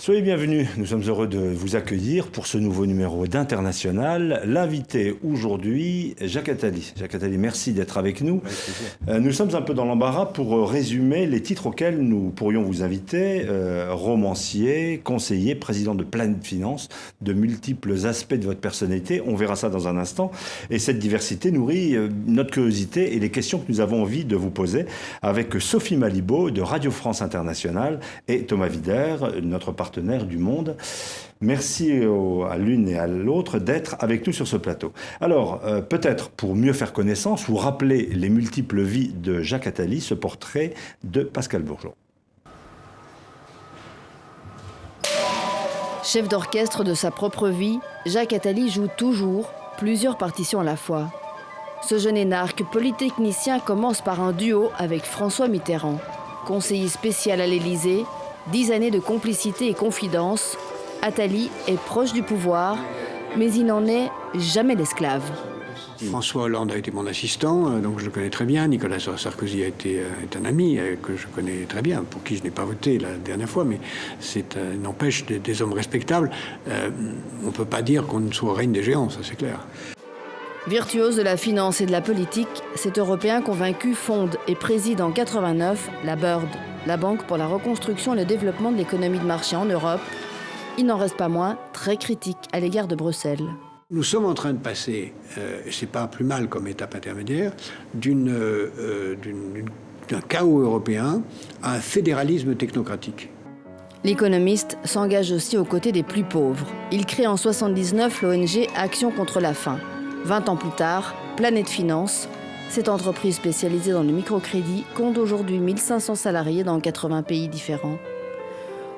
Soyez bienvenus, nous sommes heureux de vous accueillir pour ce nouveau numéro d'International. L'invité aujourd'hui, Jacques Attali. Jacques Attali, merci d'être avec nous. Nous sommes un peu dans l'embarras pour résumer les titres auxquels nous pourrions vous inviter. Romancier, conseiller, président de Planète Finance, de multiples aspects de votre personnalité. On verra ça dans un instant. Et cette diversité nourrit notre curiosité et les questions que nous avons envie de vous poser avec Sophie Malibaud de Radio France Internationale et Thomas Wider, notre partenaire du Monde. Merci à l'une et à l'autre d'être avec nous sur ce plateau. Alors, peut-être pour mieux faire connaissance ou rappeler les multiples vies de Jacques Attali, ce portrait de Pascal Bourgeon. Chef d'orchestre de sa propre vie, Jacques Attali joue toujours plusieurs partitions à la fois. Ce jeune énarque polytechnicien commence par un duo avec François Mitterrand. Conseiller spécial à l'Élysée, 10 années de complicité et confidence, Attali est proche du pouvoir, mais il n'en est jamais l'esclave. François Hollande a été mon assistant, donc je le connais très bien. Nicolas Sarkozy est un ami que je connais très bien, pour qui je n'ai pas voté la dernière fois, mais c'est n'empêche des hommes respectables. On ne peut pas dire qu'on soit au règne des géants, ça c'est clair. Virtuose de la finance et de la politique, cet Européen convaincu fonde et préside en 89 la BIRD, la Banque pour la reconstruction et le développement de l'économie de marché en Europe. Il n'en reste pas moins très critique à l'égard de Bruxelles. Nous sommes en train de passer, et c'est pas plus mal comme étape intermédiaire, d'un chaos européen à un fédéralisme technocratique. L'économiste s'engage aussi aux côtés des plus pauvres. Il crée en 1979 l'ONG Action contre la faim. 20 ans plus tard, Planète Finance, cette entreprise spécialisée dans le microcrédit, compte aujourd'hui 1500 salariés dans 80 pays différents.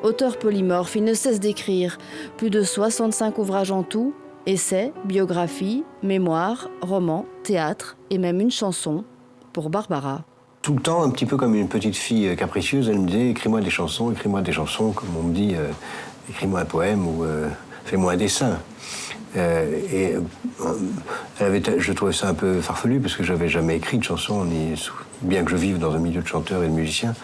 Auteur polymorphe, il ne cesse d'écrire plus de 65 ouvrages en tout, essais, biographies, mémoires, romans, théâtre et même une chanson pour Barbara. Tout le temps, un petit peu comme une petite fille capricieuse, elle me disait « écris-moi des chansons, comme on me dit écris-moi un poème ou fais-moi un dessin ». Je trouvais ça un peu farfelu parce que j'avais jamais écrit de chansons, bien que je vive dans un milieu de chanteurs et de musiciens,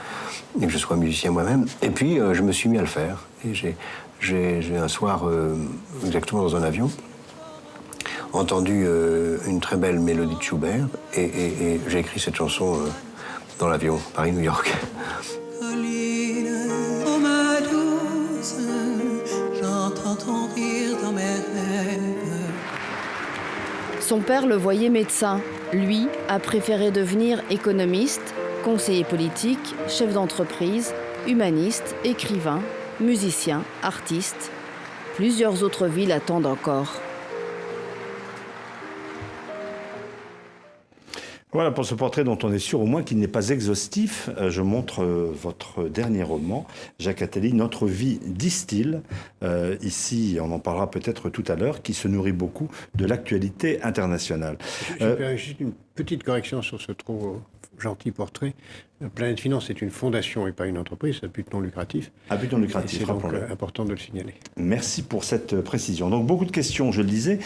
et que je sois musicien moi-même. Et puis je me suis mis à le faire. Et j'ai un soir, exactement dans un avion, entendu une très belle mélodie de Schubert, et j'ai écrit cette chanson dans l'avion, Paris-New York. Son père le voyait médecin. Lui a préféré devenir économiste, conseiller politique, chef d'entreprise, humaniste, écrivain, musicien, artiste. Plusieurs autres vies l'attendent encore. Voilà pour ce portrait dont on est sûr au moins qu'il n'est pas exhaustif. Je montre votre dernier roman, Jacques Attali, Notre vie distille. Ici, on en parlera peut-être tout à l'heure, qui se nourrit beaucoup de l'actualité internationale. Juste une petite correction sur ce trop gentil portrait. Planète Finance est une fondation et pas une entreprise, c'est un but non lucratif. Un but non lucratif, c'est donc important de le signaler. Merci pour cette précision. Donc beaucoup de questions, je le disais.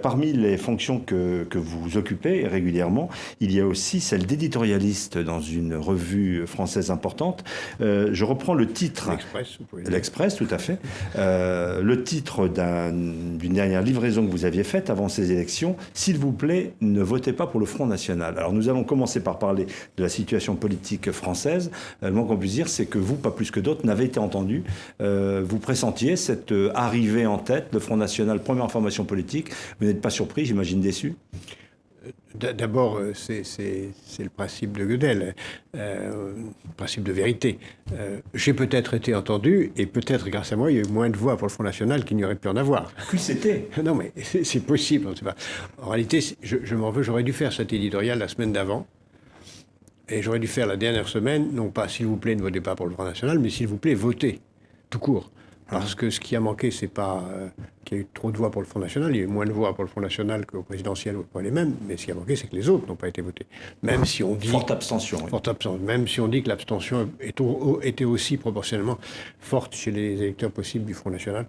Parmi les fonctions que vous occupez régulièrement, il y a aussi celle d'éditorialiste dans une revue française importante. Je reprends le titre. L'Express, vous pouvez dire. L'Express, tout à fait. Le titre d'une dernière livraison que vous aviez faite avant ces élections. S'il vous plaît, ne votez pas pour le Front National. Alors nous allons commencer par parler de la situation politique française. Le moins qu'on puisse dire, c'est que vous, pas plus que d'autres, n'avez été entendu. Vous pressentiez cette arrivée en tête, le Front National, première formation politique. Vous n'êtes pas surpris, j'imagine déçu? D'abord, c'est le principe de Gödel, le principe de vérité. J'ai peut-être été entendu, et peut-être grâce à moi, il y a eu moins de voix pour le Front National qu'il n'y aurait pu en avoir. Qui c'était? Non, mais c'est possible, on ne sait pas. En réalité, je m'en veux, j'aurais dû faire cet éditorial la semaine d'avant, et j'aurais dû faire la dernière semaine, non pas « s'il vous plaît, ne votez pas pour le Front National », mais « s'il vous plaît, votez », tout court. Parce que ce qui a manqué, c'est pas qu'il y a eu trop de voix pour le Front National, il y a eu moins de voix pour le Front National qu'au présidentiel, ou pas les mêmes, mais ce qui a manqué, c'est que les autres n'ont pas été votés. Même si on dit... Forte abstention. Oui. Forte abstention. Même si on dit que l'abstention était aussi proportionnellement forte chez les électeurs possibles du Front National.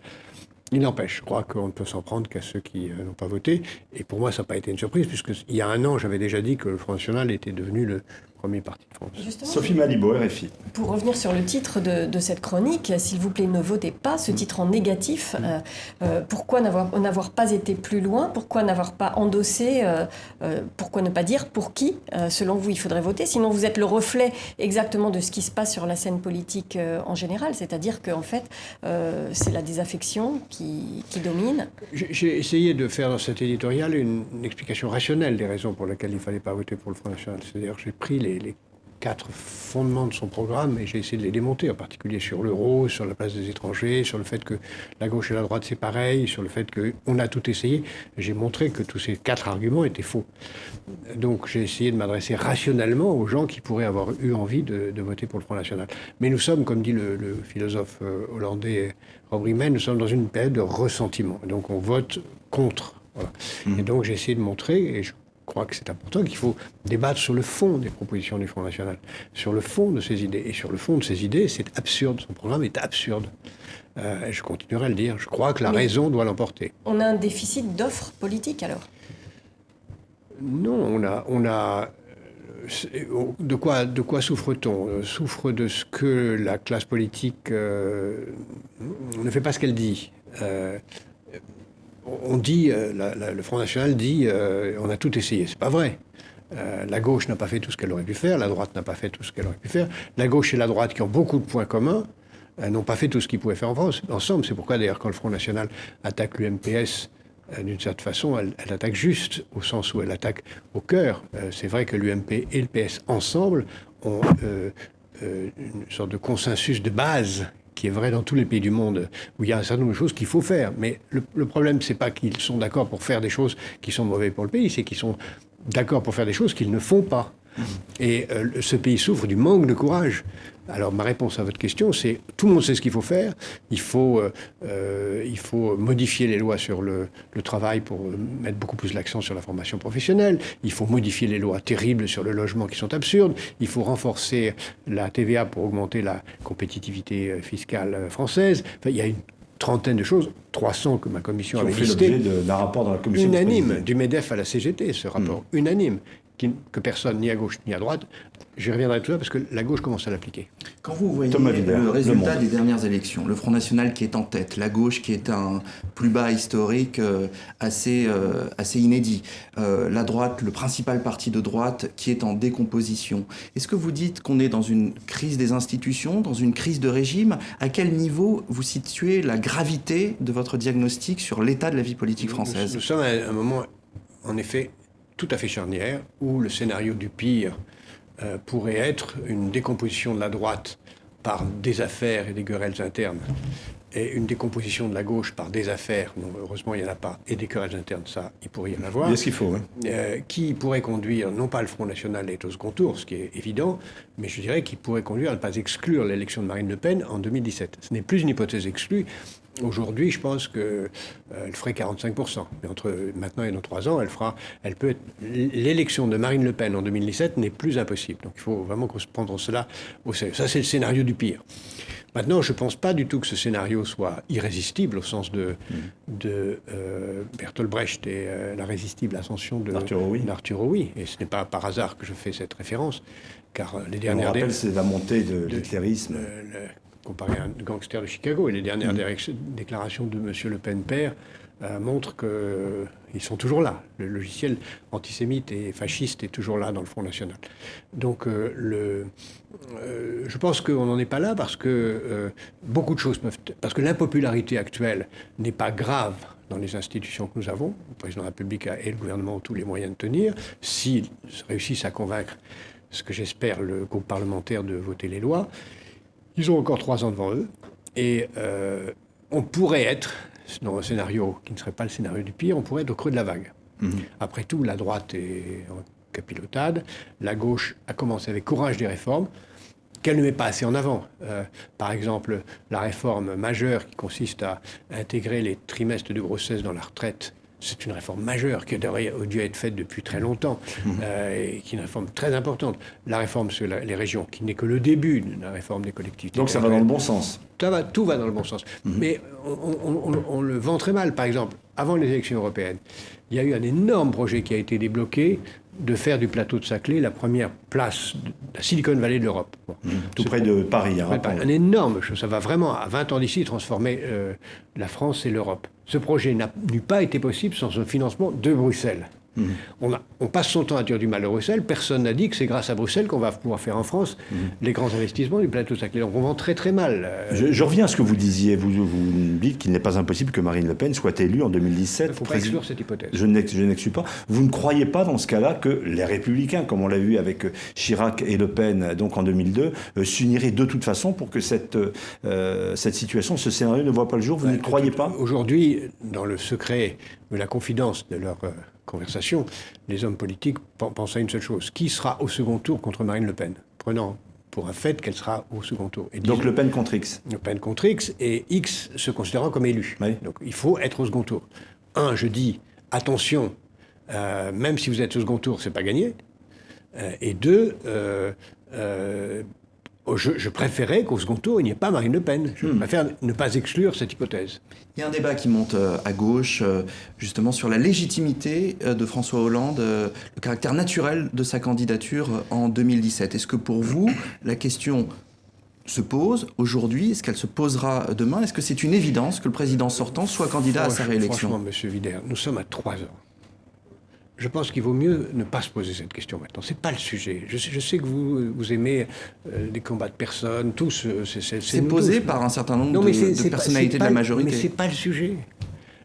Il n'empêche, je crois qu'on ne peut s'en prendre qu'à ceux qui n'ont pas voté. Et pour moi, ça n'a pas été une surprise, puisqu'il y a un an, j'avais déjà dit que le Front National était devenu le premier parti de France. Justement, Sophie Malibaud, RFI. pour revenir sur le titre de cette chronique, s'il vous plaît, ne votez pas, ce titre en négatif. Pourquoi n'avoir pas été plus loin? Pourquoi n'avoir pas endossé? Pourquoi ne pas dire pour qui, selon vous, il faudrait voter? Sinon, vous êtes le reflet exactement de ce qui se passe sur la scène politique en général. C'est-à-dire qu'en fait, c'est la désaffection qui domine. J'ai essayé de faire dans cet éditorial une explication rationnelle des raisons pour lesquelles il ne fallait pas voter pour le Front National. C'est-à-dire que j'ai pris les 4 fondements de son programme et j'ai essayé de les démonter, en particulier sur l'euro, sur la place des étrangers, sur le fait que la gauche et la droite c'est pareil, sur le fait qu'on a tout essayé. J'ai montré que tous ces 4 arguments étaient faux. Donc j'ai essayé de m'adresser rationnellement aux gens qui pourraient avoir eu envie de voter pour le Front National. Mais nous sommes, comme dit le philosophe hollandais Rob Riemen, nous sommes dans une période de ressentiment. Donc on vote contre. Voilà. Et donc j'ai essayé de montrer, et je crois que c'est important, qu'il faut débattre sur le fond des propositions du Front National, sur le fond de ses idées. Et sur le fond de ses idées, c'est absurde. Son programme est absurde. Et je continuerai à le dire. Je crois que la raison doit l'emporter. On a un déficit d'offres politiques, alors? Non, on a de quoi souffre-t-on? Souffre de ce que la classe politique ne fait pas ce qu'elle dit. On dit, le Front National dit, on a tout essayé. C'est pas vrai. La gauche n'a pas fait tout ce qu'elle aurait pu faire, la droite n'a pas fait tout ce qu'elle aurait pu faire. La gauche et la droite, qui ont beaucoup de points communs, n'ont pas fait tout ce qu'ils pouvaient faire ensemble. C'est pourquoi, d'ailleurs, quand le Front National attaque l'UMPS, d'une certaine façon, elle attaque juste, au sens où elle attaque au cœur. C'est vrai que l'UMP et le PS, ensemble, ont une sorte de consensus de base qui est vrai dans tous les pays du monde, où il y a un certain nombre de choses qu'il faut faire. Mais le problème, c'est pas qu'ils sont d'accord pour faire des choses qui sont mauvaises pour le pays, c'est qu'ils sont d'accord pour faire des choses qu'ils ne font pas. Et ce pays souffre du manque de courage. Alors ma réponse à votre question, c'est tout le monde sait ce qu'il faut faire. Il faut modifier les lois sur le travail pour mettre beaucoup plus l'accent sur la formation professionnelle. Il faut modifier les lois terribles sur le logement qui sont absurdes. Il faut renforcer la TVA pour augmenter la compétitivité fiscale française. Enfin, il y a une trentaine de choses, 300 que ma commission avait listées. Qui ont fait l'objet d'un rapport dans la commission. Unanime, du MEDEF à la CGT, ce rapport. Unanime. Que personne, ni à gauche ni à droite, j'y reviendrai tout à l'heure parce que la gauche commence à l'appliquer. Quand vous voyez Vidal, le résultat des dernières élections, le Front National qui est en tête, la gauche qui est un plus bas historique assez inédit, la droite, le principal parti de droite qui est en décomposition, est-ce que vous dites qu'on est dans une crise des institutions, dans une crise de régime? À quel niveau vous situez la gravité de votre diagnostic sur l'état de la vie politique française? Nous sommes à un moment, en effet, tout à fait charnière, où le scénario du pire pourrait être une décomposition de la droite par des affaires et des querelles internes, et une décomposition de la gauche par des affaires, non, heureusement il n'y en a pas, et des querelles internes, ça, il pourrait y en avoir. Bien ce qu'il faut, oui. Qui pourrait conduire, non pas le Front National est au second tour, ce qui est évident, mais je dirais qu'il pourrait conduire à ne pas exclure l'élection de Marine Le Pen en 2017. Ce n'est plus une hypothèse exclue. Aujourd'hui, je pense qu'elle ferait 45%. Mais entre maintenant et dans 3 ans, elle peut être... L'élection de Marine Le Pen en 2017 n'est plus impossible. Donc il faut vraiment qu'on se prenne cela au sérieux. Ça, c'est le scénario du pire. Maintenant, je ne pense pas du tout que ce scénario soit irrésistible au sens de Bertolt Brecht et l'irrésistible ascension d'Arthur Rowi. Et ce n'est pas par hasard que je fais cette référence, car les dernières... On rappelle, c'est la montée de l'hitlérisme. Comparé à un gangster de Chicago. Et les dernières déclarations de M. Le Pen père montrent qu'ils sont toujours là. Le logiciel antisémite et fasciste est toujours là dans le Front National. Donc je pense qu'on n'en est pas là parce que beaucoup de choses peuvent... Parce que l'impopularité actuelle n'est pas grave dans les institutions que nous avons. Le président de la République et le gouvernement ont tous les moyens de tenir. S'ils réussissent à convaincre, ce que j'espère, le groupe parlementaire de voter les lois, ils ont encore 3 ans devant eux, et on pourrait être, dans un scénario qui ne serait pas le scénario du pire, on pourrait être au creux de la vague. Après tout, la droite est en capilotade, la gauche a commencé avec courage des réformes, qu'elle ne met pas assez en avant. Par exemple, la réforme majeure qui consiste à intégrer les trimestres de grossesse dans la retraite, c'est une réforme majeure qui aurait dû être faite depuis très longtemps et qui est une réforme très importante. La réforme sur les régions, qui n'est que le début de la réforme des collectivités. Donc ça va dans le bon sens. Tout va dans le bon sens. Mais on le vend très mal. Par exemple, avant les élections européennes, il y a eu un énorme projet qui a été débloqué de faire du plateau de Saclay la première place de la Silicon Valley de l'Europe. Bon, Tout près de Paris. Hein, un énorme chose. Ça va vraiment, à 20 ans d'ici, transformer la France et l'Europe. Ce projet n'eût pas été possible sans un financement de Bruxelles. On passe son temps à dire du mal à Bruxelles. Personne n'a dit que c'est grâce à Bruxelles qu'on va pouvoir faire en France les grands investissements du plateau de Saclay. Donc on vend très très mal. Je reviens à ce que vous disiez. Vous dites qu'il n'est pas impossible que Marine Le Pen soit élue en 2017. Il ne faut pas exclure cette hypothèse. Je n'exclus pas. Vous ne croyez pas dans ce cas-là que les Républicains, comme on l'a vu avec Chirac et Le Pen donc en 2002, s'uniraient de toute façon pour que cette situation, ce scénario ne voit pas le jour? Vous n'y croyez pas? Aujourd'hui, dans le secret de la confidence de leur conversation, les hommes politiques pensent à une seule chose. Qui sera au second tour contre Marine Le Pen? Prenant pour un fait qu'elle sera au second tour. Et donc Le Pen contre X. Le Pen contre X, et X se considérant comme élu. Oui. Donc il faut être au second tour. Je dis, attention, même si vous êtes au second tour, c'est pas gagné. Et deux, je préférais qu'au second tour, il n'y ait pas Marine Le Pen. Je préfère ne pas exclure cette hypothèse. Il y a un débat qui monte à gauche, justement, sur la légitimité de François Hollande, le caractère naturel de sa candidature en 2017. Est-ce que pour vous, la question se pose aujourd'hui? Est-ce qu'elle se posera demain? Est-ce que c'est une évidence que le président sortant soit candidat à sa réélection? Franchement, M. Vidère, nous sommes à 3 ans. Je pense qu'il vaut mieux ne pas se poser cette question maintenant. C'est pas le sujet. Je sais que vous aimez des combats de personnes, tous. C'est posé par un certain nombre de personnalités de la majorité. Mais c'est pas le sujet.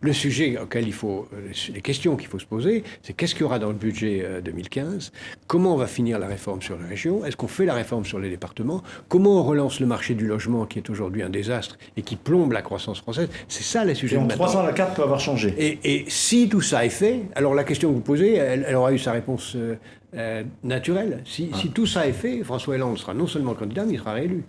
Le sujet auquel les questions qu'il faut se poser, c'est qu'est-ce qu'il y aura dans le budget 2015? Comment on va finir la réforme sur les régions? Est-ce qu'on fait la réforme sur les départements? Comment on relance le marché du logement qui est aujourd'hui un désastre et qui plombe la croissance française? C'est ça les sujets. Et en 3 ans, la carte peut avoir changé. Et si tout ça est fait, alors la question que vous posez, elle aura eu sa réponse naturelle. Si tout ça est fait, François Hollande sera non seulement candidat, mais il sera réélu.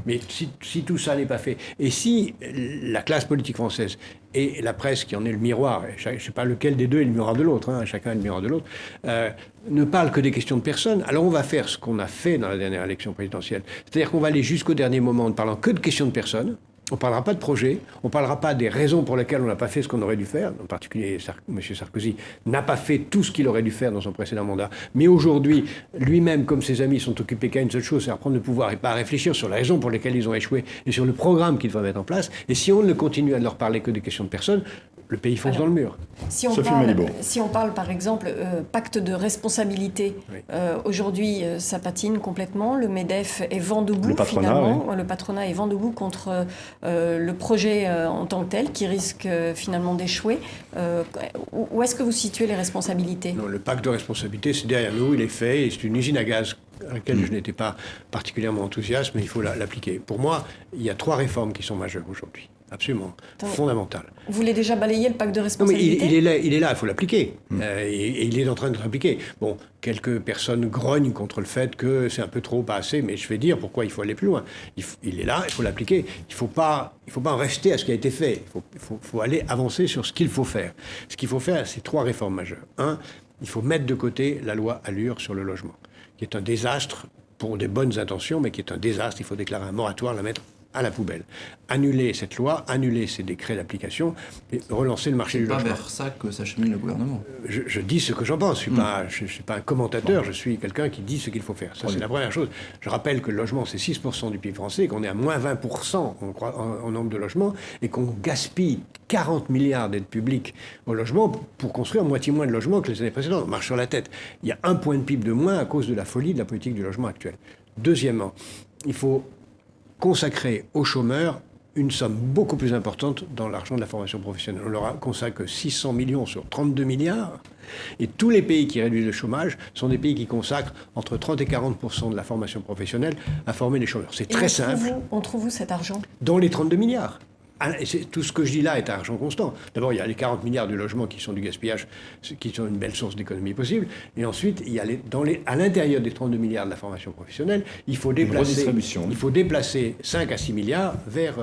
Mais si tout ça n'est pas fait, et si la classe politique française et la presse, qui en est le miroir, je ne sais pas lequel des deux est le miroir de l'autre, chacun est le miroir de l'autre, ne parle que des questions de personnes, alors on va faire ce qu'on a fait dans la dernière élection présidentielle. C'est-à-dire qu'on va aller jusqu'au dernier moment en ne parlant que de questions de personnes. On ne parlera pas de projet, on ne parlera pas des raisons pour lesquelles on n'a pas fait ce qu'on aurait dû faire. En particulier, M. Sarkozy n'a pas fait tout ce qu'il aurait dû faire dans son précédent mandat. Mais aujourd'hui, lui-même, comme ses amis, sont occupés qu'à une seule chose, c'est à reprendre le pouvoir et pas à réfléchir sur les raisons pour lesquelles ils ont échoué et sur le programme qu'ils doivent mettre en place. Et si on ne continue à ne leur parler que des questions de personnes, le pays fonce dans le mur. Si on parle par exemple pacte de responsabilité, oui. Aujourd'hui ça patine complètement, le MEDEF est vent debout finalement, oui. Le patronat est vent debout contre le projet en tant que tel qui risque finalement d'échouer. Où est-ce que vous situez les responsabilités? Non, le pacte de responsabilité c'est derrière nous, il est fait et c'est une usine à gaz à laquelle je n'étais pas particulièrement enthousiaste, mais il faut l'appliquer. Pour moi, il y a 3 réformes qui sont majeures aujourd'hui. Absolument, fondamentale. Vous voulez déjà balayer le pacte de responsabilité? Non, mais il est là, il faut l'appliquer. Et il est en train d'être appliqué. Bon, quelques personnes grognent contre le fait que c'est un peu trop, pas assez, mais je vais dire pourquoi il faut aller plus loin. Il est là, il faut l'appliquer. Il ne faut pas en rester à ce qui a été fait. Il faut aller avancer sur ce qu'il faut faire. Ce qu'il faut faire, c'est 3 réformes majeures. 1, il faut mettre de côté la loi Allure sur le logement, qui est un désastre pour des bonnes intentions, mais qui est un désastre. Il faut déclarer un moratoire, la mettre à la poubelle. Annuler cette loi, annuler ces décrets d'application et relancer le marché du logement. C'est pas vers ça que s'achemine le gouvernement. Je dis ce que j'en pense. Je ne suis pas un commentateur, je suis quelqu'un qui dit ce qu'il faut faire. Ça, c'est la première chose. Je rappelle que le logement, c'est 6% du PIB français, qu'on est à moins 20% en nombre de logements et qu'on gaspille 40 milliards d'aides publiques au logement pour construire moitié moins de logements que les années précédentes. On marche sur la tête. Il y a 1 point de PIB de moins à cause de la folie de la politique du logement actuelle. Deuxièmement, il faut consacrer aux chômeurs une somme beaucoup plus importante dans l'argent de la formation professionnelle. On leur consacre 600 millions sur 32 milliards. Et tous les pays qui réduisent le chomage sont des pays qui consacrent entre 30 et 40% de la formation professionnelle à former les chômeurs. C'est très simple. On trouve où cet argent? Dans les 32 milliards. Tout ce que je dis là est argent constant. D'abord, il y a les 40 milliards du logement qui sont du gaspillage, qui sont une belle source d'économie possible. Et ensuite, il y a à l'intérieur des 32 milliards de la formation professionnelle, il faut déplacer 5 à 6 milliards vers,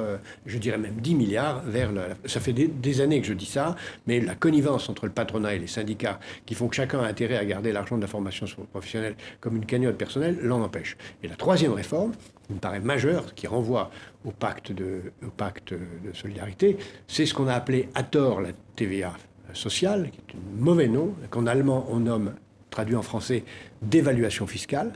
je dirais même 10 milliards vers... Ça fait des années que je dis ça, mais la connivence entre le patronat et les syndicats, qui font que chacun a intérêt à garder l'argent de la formation professionnelle comme une cagnotte personnelle, l'en empêche. Et la troisième réforme, qui me paraît majeur, qui renvoie au pacte de solidarité, c'est ce qu'on a appelé à tort la TVA sociale, qui est un mauvais nom, qu'en allemand on nomme, traduit en français, dévaluation fiscale,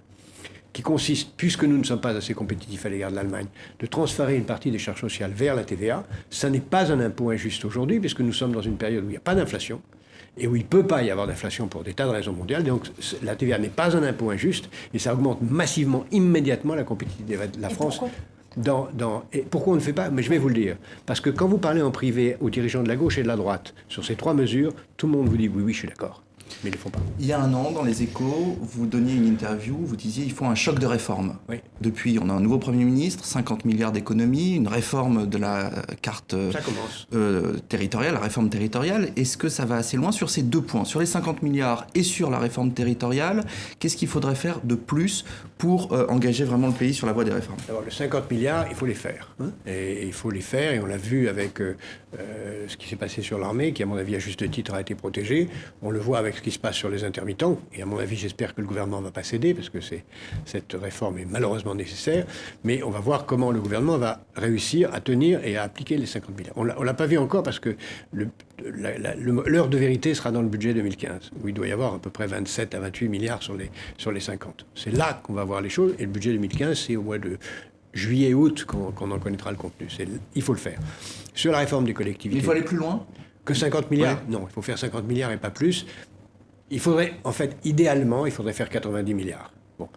qui consiste, puisque nous ne sommes pas assez compétitifs à l'égard de l'Allemagne, de transférer une partie des charges sociales vers la TVA. Ça n'est pas un impôt injuste aujourd'hui, puisque nous sommes dans une période où il n'y a pas d'inflation, et où il ne peut pas y avoir d'inflation pour des tas de raisons mondiales. Donc la TVA n'est pas un impôt injuste, et ça augmente massivement, immédiatement, la compétitivité de la France. Et pourquoi on ne fait pas? Mais je vais vous le dire. Parce que quand vous parlez en privé aux dirigeants de la gauche et de la droite, sur ces 3 mesures, tout le monde vous dit oui, je suis d'accord. Mais ils ne le font pas. Il y a un an, dans Les Échos, vous donniez une interview, vous disiez il faut un choc de réforme. Oui. Depuis, on a un nouveau Premier ministre, 50 milliards d'économies, une réforme de la carte territoriale, la réforme territoriale. Est-ce que ça va assez loin sur ces 2 points, sur les 50 milliards et sur la réforme territoriale? Qu'est-ce qu'il faudrait faire de plus pour engager vraiment le pays sur la voie des réformes? D'abord, les 50 milliards, il faut les faire. Et il faut les faire, et on l'a vu avec ce qui s'est passé sur l'armée, qui, à mon avis, à juste titre, a été protégée. On le voit avec ce qui se passe sur les intermittents. Et à mon avis, j'espère que le gouvernement ne va pas céder, parce que cette réforme est malheureusement nécessaire. Mais on va voir comment le gouvernement va réussir à tenir et à appliquer les 50 milliards. On ne l'a pas vu encore, parce que l'heure de vérité sera dans le budget 2015, où il doit y avoir à peu près 27 à 28 milliards sur les 50. C'est là qu'on va voir les choses. Et le budget 2015, c'est au mois de juillet-août qu'on en connaîtra le contenu. Il faut le faire. Sur la réforme des collectivités... Il faut aller plus loin que 50 milliards? Ouais. Non, il faut faire 50 milliards et pas plus. Il faudrait, en fait, idéalement, il faudrait faire 90 milliards. Bon.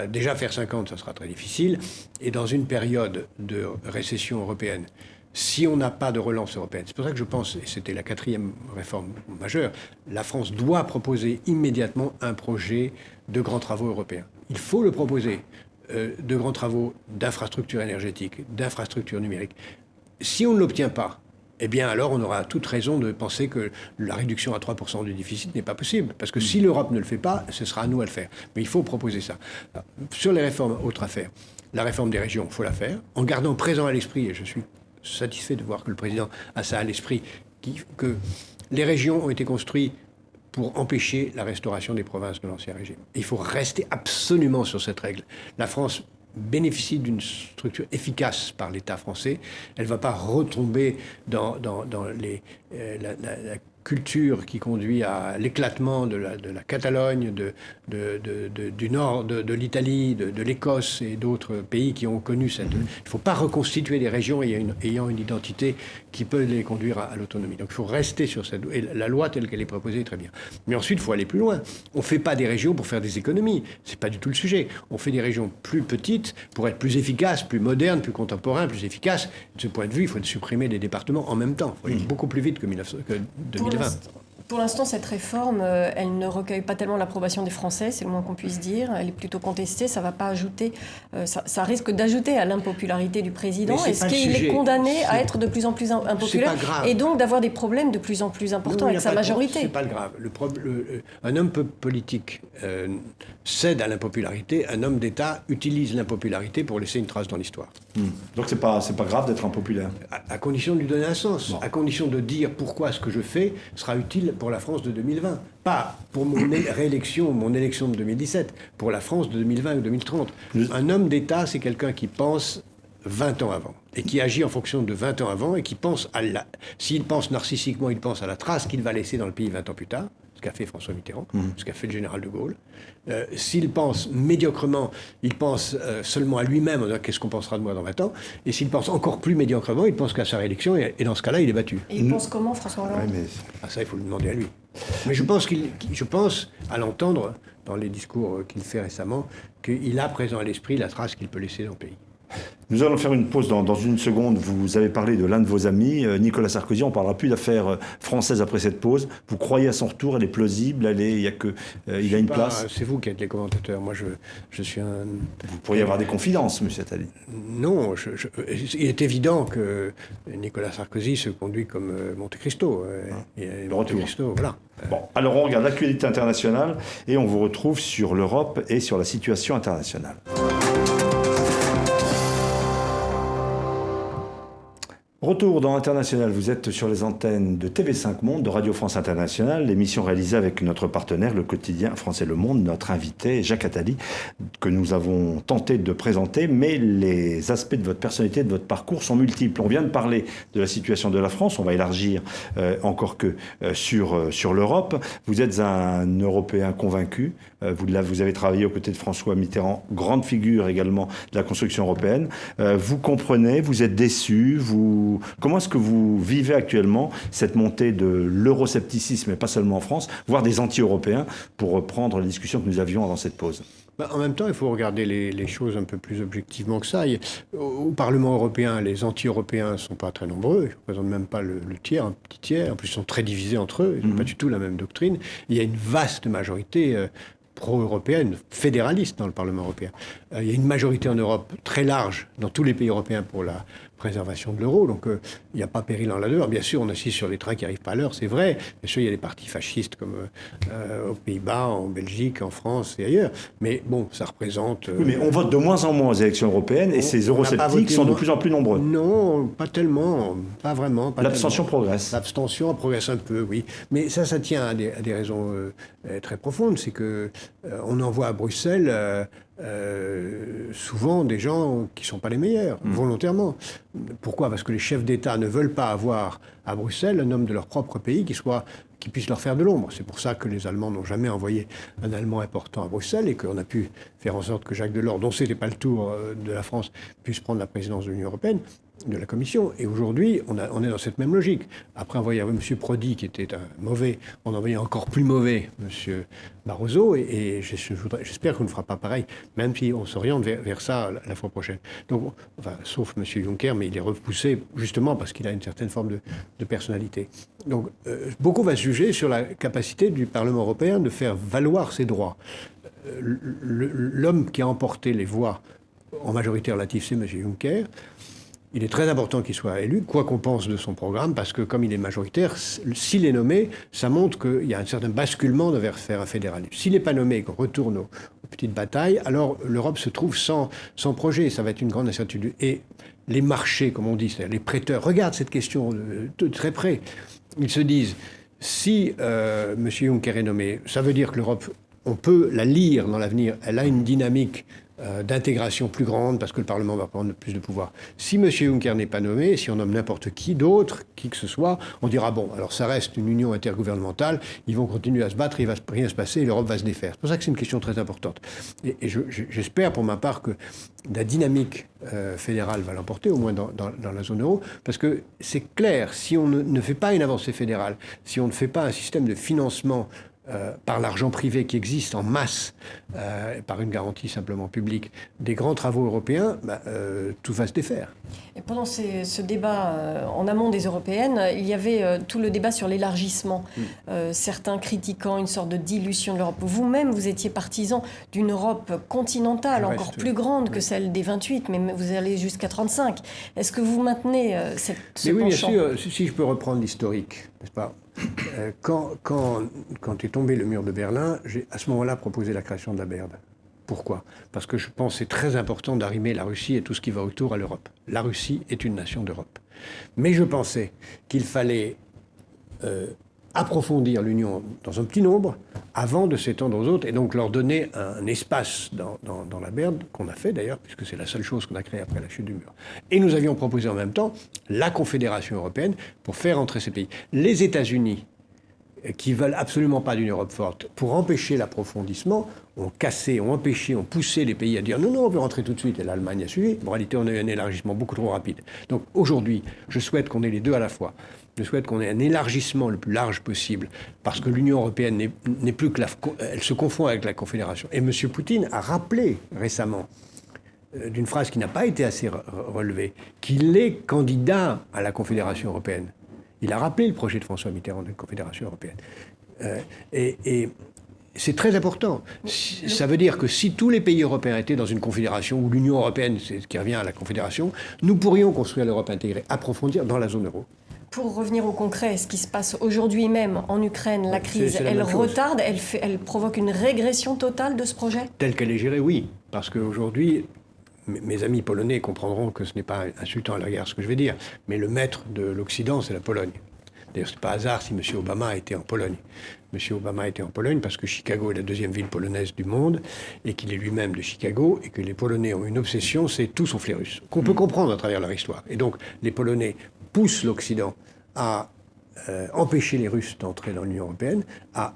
Déjà, faire 50, ça sera très difficile. Et dans une période de récession européenne, si on n'a pas de relance européenne, c'est pour ça que je pense, et c'était la 4e réforme majeure, la France doit proposer immédiatement un projet de grands travaux européens. Il faut le proposer, de grands travaux d'infrastructures énergétiques, d'infrastructures numériques. Si on ne l'obtient pas, eh bien alors on aura toute raison de penser que la réduction à 3% du déficit n'est pas possible. Parce que si l'Europe ne le fait pas, ce sera à nous à le faire. Mais il faut proposer ça. Alors, sur les réformes, autre affaire. La réforme des régions, il faut la faire, en gardant présent à l'esprit, et je suis satisfait de voir que le président a ça à l'esprit, que les régions ont été construites pour empêcher la restauration des provinces de l'Ancien Régime. Et il faut rester absolument sur cette règle. La France bénéficie d'une structure efficace par l'État français. Elle ne va pas retomber dans la culture qui conduit à l'éclatement de la Catalogne, du nord de l'Italie, de l'Écosse et d'autres pays qui ont connu cette... Il ne faut pas reconstituer des régions ayant une identité qui peut les conduire à l'autonomie. Donc il faut rester sur cette... Et la loi telle qu'elle est proposée est très bien. Mais ensuite, il faut aller plus loin. On ne fait pas des régions pour faire des économies. Ce n'est pas du tout le sujet. On fait des régions plus petites pour être plus efficaces, plus modernes, plus contemporains, plus efficaces. De ce point de vue, il faut supprimer des départements en même temps. Il faut aller beaucoup plus vite que 2020. Pour l'instant, cette réforme, elle ne recueille pas tellement l'approbation des Français, c'est le moins qu'on puisse dire. Elle est plutôt contestée. Ça va pas ajouter, ça risque d'ajouter à l'impopularité du président. Est-ce qu'il est condamné à être de plus en plus impopulaire et donc d'avoir des problèmes de plus en plus importants avec sa majorité? C'est pas le grave. Un homme politique cède à l'impopularité. Un homme d'État utilise l'impopularité pour laisser une trace dans l'histoire. Donc c'est pas grave d'être impopulaire. À condition de lui donner un sens. Bon. À condition de dire pourquoi ce que je fais sera utile pour la France de 2020. Pas pour mon réélection, mon élection de 2017, pour la France de 2020 ou 2030. Un homme d'État, c'est quelqu'un qui pense 20 ans avant, et qui agit en fonction de 20 ans avant, et qui pense s'il pense narcissiquement, il pense à la trace qu'il va laisser dans le pays 20 ans plus tard, ce qu'a fait François Mitterrand, ce qu'a fait le général de Gaulle. S'il pense médiocrement, il pense seulement à lui-même, qu'est-ce qu'on pensera de moi dans 20 ans, et s'il pense encore plus médiocrement, il pense qu'à sa réélection, et dans ce cas-là, il est battu. Et il pense comment, François Hollande? Ça, il faut le demander à lui. Mais je pense, à l'entendre dans les discours qu'il fait récemment, qu'il a présent à l'esprit la trace qu'il peut laisser dans le pays. Nous allons faire une pause dans une seconde. Vous avez parlé de l'un de vos amis, Nicolas Sarkozy. On ne parlera plus d'affaires françaises après cette pause. Vous croyez à son retour? Elle est plausible? Il a une place? C'est vous qui êtes les commentateurs. Moi, je suis un... Vous pourriez avoir des confidences, monsieur Attali. Non. Il est évident que Nicolas Sarkozy se conduit comme Monte Cristo. Le retour. Monte Cristo, voilà. Bon, alors on regarde l'actualité internationale et on vous retrouve sur l'Europe et sur la situation internationale. Retour dans International, vous êtes sur les antennes de TV5 Monde, de Radio France Internationale, l'émission réalisée avec notre partenaire, le quotidien français Le Monde, notre invité Jacques Attali, que nous avons tenté de présenter, mais les aspects de votre personnalité, de votre parcours sont multiples. On vient de parler de la situation de la France, on va élargir encore que sur l'Europe. Vous êtes un Européen convaincu, vous avez travaillé aux côtés de François Mitterrand, grande figure également de la construction européenne. Vous comprenez, vous êtes déçu, comment est-ce que vous vivez actuellement cette montée de l'euroscepticisme, et pas seulement en France, voire des anti-européens, pour reprendre la discussion que nous avions avant cette pause? En même temps, il faut regarder les choses un peu plus objectivement que ça. Au Parlement européen, les anti-européens ne sont pas très nombreux. Ils ne représentent même pas le tiers, un petit tiers. En plus, ils sont très divisés entre eux. Ils n'ont pas du tout la même doctrine. Il y a une vaste majorité pro-européenne, fédéraliste dans le Parlement européen. Il y a une majorité en Europe très large, dans tous les pays européens, pour la préservation de l'euro. Donc, il n'y a pas péril en la demeure. Bien sûr, on assiste sur les trains qui n'arrivent pas à l'heure, c'est vrai. Bien sûr, il y a des partis fascistes comme aux Pays-Bas, en Belgique, en France et ailleurs. Mais bon, ça représente... Oui, mais on vote de moins en moins aux élections européennes et ces eurosceptiques sont de plus en plus nombreux. Non, pas tellement, pas vraiment. L'abstention progresse. L'abstention progresse un peu, oui. Mais ça tient à des raisons très profondes. C'est que on envoie à Bruxelles... souvent des gens qui ne sont pas les meilleurs, volontairement. Pourquoi ? Parce que les chefs d'État ne veulent pas avoir à Bruxelles un homme de leur propre pays qui puisse leur faire de l'ombre. C'est pour ça que les Allemands n'ont jamais envoyé un Allemand important à Bruxelles et qu'on a pu faire en sorte que Jacques Delors, dont ce n'était pas le tour de la France, puisse prendre la présidence de l'Union européenne, de la Commission. Et aujourd'hui, on est dans cette même logique. Après avoir envoyé M. Prodi, qui était un mauvais, on a envoyé encore plus mauvais M. Barroso, et j'espère qu'on ne fera pas pareil, même si on s'oriente vers ça la fois prochaine. Donc, enfin, sauf M. Juncker, mais il est repoussé justement parce qu'il a une certaine forme de personnalité. Donc, beaucoup va se juger sur la capacité du Parlement européen de faire valoir ses droits. L'homme qui a emporté les voix en majorité relative, c'est M. Juncker. Il est très important qu'il soit élu, quoi qu'on pense de son programme, parce que comme il est majoritaire, s'il est nommé, ça montre qu'il y a un certain basculement vers faire un fédéralisme. S'il n'est pas nommé, qu'on retourne aux petites batailles, alors l'Europe se trouve sans projet. Ça va être une grande incertitude. Et les marchés, comme on dit, c'est-à-dire les prêteurs, regardent cette question de très près. Ils se disent, si M. Juncker est nommé, ça veut dire que l'Europe, on peut la lire dans l'avenir, elle a une dynamique d'intégration plus grande parce que le Parlement va prendre plus de pouvoir. Si M. Juncker n'est pas nommé, si on nomme n'importe qui d'autre, qui que ce soit, on dira bon, alors ça reste une union intergouvernementale, ils vont continuer à se battre, il ne va rien se passer, l'Europe va se défaire. C'est pour ça que c'est une question très importante. Et j'espère pour ma part que la dynamique fédérale va l'emporter, au moins dans la zone euro, parce que c'est clair, si on ne fait pas une avancée fédérale, si on ne fait pas un système de financement par l'argent privé qui existe en masse, par une garantie simplement publique, des grands travaux européens, tout va se défaire. Et pendant ce débat en amont des européennes, il y avait tout le débat sur l'élargissement. Certains critiquant une sorte de dilution de l'Europe. Vous-même, vous étiez partisan d'une Europe continentale, encore plus grande que celle des 28, mais vous allez jusqu'à 35. Est-ce que vous maintenez ce penchant ? Oui, bien sûr. Si je peux reprendre l'historique, n'est-ce pas ? Quand est tombé le mur de Berlin, j'ai à ce moment-là proposé la création de la BERD. Pourquoi ? Parce que je pense que c'est très important d'arrimer la Russie et tout ce qui va autour à l'Europe. La Russie est une nation d'Europe. Mais je pensais qu'il fallait approfondir l'Union dans un petit nombre avant de s'étendre aux autres et donc leur donner un espace dans la BERD, qu'on a fait d'ailleurs, puisque c'est la seule chose qu'on a créée après la chute du mur. Et nous avions proposé en même temps la Confédération européenne pour faire entrer ces pays. Les États-Unis, qui veulent absolument pas d'une Europe forte, pour empêcher l'approfondissement, ont cassé, ont empêché, ont poussé les pays à dire non, on veut rentrer tout de suite, et l'Allemagne a suivi. En réalité, on a eu un élargissement beaucoup trop rapide. Donc aujourd'hui, je souhaite qu'on ait les deux à la fois. Je souhaite qu'on ait un élargissement le plus large possible, parce que l'Union européenne n'est plus que elle se confond avec la Confédération. Et M. Poutine a rappelé récemment, d'une phrase qui n'a pas été assez relevée, qu'il est candidat à la Confédération européenne. Il a rappelé le projet de François Mitterrand de la Confédération européenne. Et c'est très important. Ça veut dire que si tous les pays européens étaient dans une confédération, ou l'Union européenne, c'est ce qui revient à la Confédération, nous pourrions construire l'Europe intégrée, approfondir dans la zone euro. Pour revenir au concret, ce qui se passe aujourd'hui même en Ukraine, la crise, elle retarde, elle provoque une régression totale de ce projet ? Telle qu'elle est gérée, oui. Parce qu'aujourd'hui, mes amis polonais comprendront que ce n'est pas insultant à la guerre ce que je vais dire, mais le maître de l'Occident, c'est la Pologne. D'ailleurs, ce n'est pas hasard si M. Obama était en Pologne. M. Obama était en Pologne parce que Chicago est la deuxième ville polonaise du monde et qu'il est lui-même de Chicago et que les Polonais ont une obsession, c'est tout sauf les Russes, qu'on peut comprendre à travers leur histoire. Et donc, les Polonais poussent l'Occident à empêcher les Russes d'entrer dans l'Union européenne, à